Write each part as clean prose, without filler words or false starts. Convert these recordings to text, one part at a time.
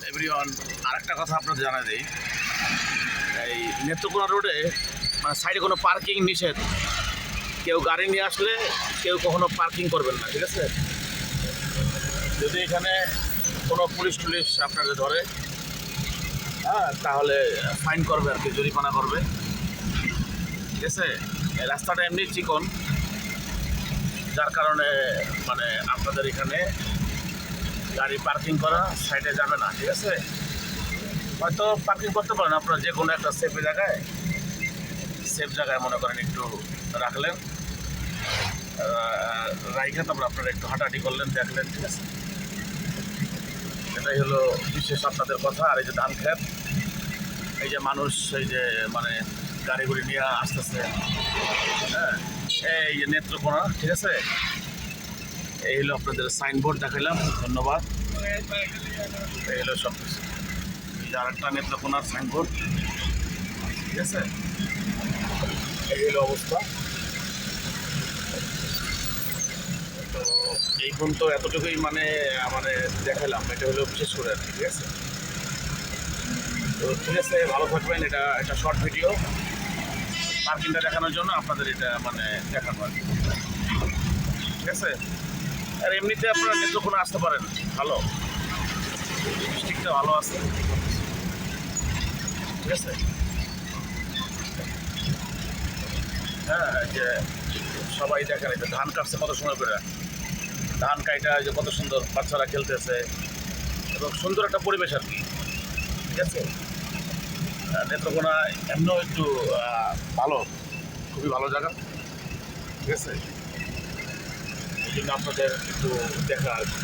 Everyone, আরেকটা কথা আপনাদের জানা দিই, এই নেত্রকোনা রোডে মানে সাইডে কোনো পার্কিং নিষেধ। কেউ গাড়ি নিয়ে আসলে কেউ কখনো পার্কিং করবেন না, ঠিক আছে? যদি এখানে কোনো পুলিশ টুলিশ আপনাদের ধরে, হ্যাঁ, তাহলে ফাইন করবে আর কি, জরিমানা করবে, ঠিক আছে? এই রাস্তাটা এমনি চিকন, যার কারণে মানে আপনাদের এখানে গাড়ি পার্কিং করা সাইডে যাবে না, ঠিক আছে? হয়তো পার্কিং করতে পারেন আপনারা যে কোনো একটা সেফ জায়গায় মনে করেন একটু রাখলেন, রাইখে তারপর আপনারা একটু হাঁটাহাঁটি করলেন, দেখলেন, ঠিক আছে? এটাই হলো বিশেষ আপনাদের কথা। আর এই যে ধান ক্ষেত, এই যে মানুষ এই যে মানে গাড়িগুলি নিয়ে আসতেছে, হ্যাঁ, এই যে নেত্রকোনা, ঠিক আছে? এই হলো আপনাদের সাইনবোর্ড দেখালাম, ধন্যবাদ। এই হলো সব কিছু। এই যে আরেকটা নেত্রকোনার সাইনবোর্ড, ঠিক আছে? এই হলো অবস্থা। তো এই পর্যন্ত এতটুকুই মানে দেখালাম, এটা হলো বিশেষ করে আর কি, ঠিক আছে? তো ঠিক আছে, ভালো থাকবেন। এটা একটা শর্ট ভিডিও পার্কিংটা দেখানোর জন্য আপনাদের এটা মানে দেখানো আর কি, ঠিক আছে? আর এমনিতে আপনারা নেত্রকোনা আসতে পারেন, ভালো, ডিস্ট্রিক্টটা ভালো আছে, ঠিক আছে? হ্যাঁ, যে সবাই দেখেন এই যে ধান কাটছে কত সময় করে, ধান কাইটা যে কত সুন্দর বাচ্চারা খেলতেছে এবং সুন্দর একটা পরিবেশ আর কি, ঠিক আছে? নেত্রকোনা এমনিও একটু ভালো, খুবই ভালো জায়গা, ঠিক আছে? এই জন্য আপনাদের একটু দেখা আর কি।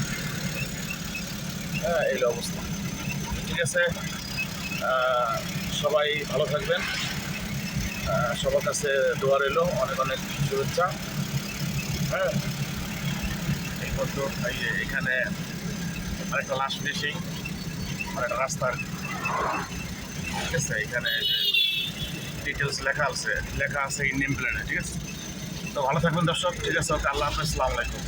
হ্যাঁ, এই অবস্থা, ঠিক আছে? সবাই ভালো থাকবেন, সবার কাছে দোয়া রইল, অনেক অনেক শুভেচ্ছা। হ্যাঁ, এই মতো এই যে এখানে আরেকটা লাস্ট ফিনিশিং, মানে একটা রাস্তার, ঠিক আছে? এখানে ডিটেলস লেখা আছে এই নেম প্লেটে, ঠিক আছে? তো ভালো থাকবেন দর্শক, ঠিক আছে? ওকে, আল্লাহ হাফেজ, আসসালামু আলাইকুম।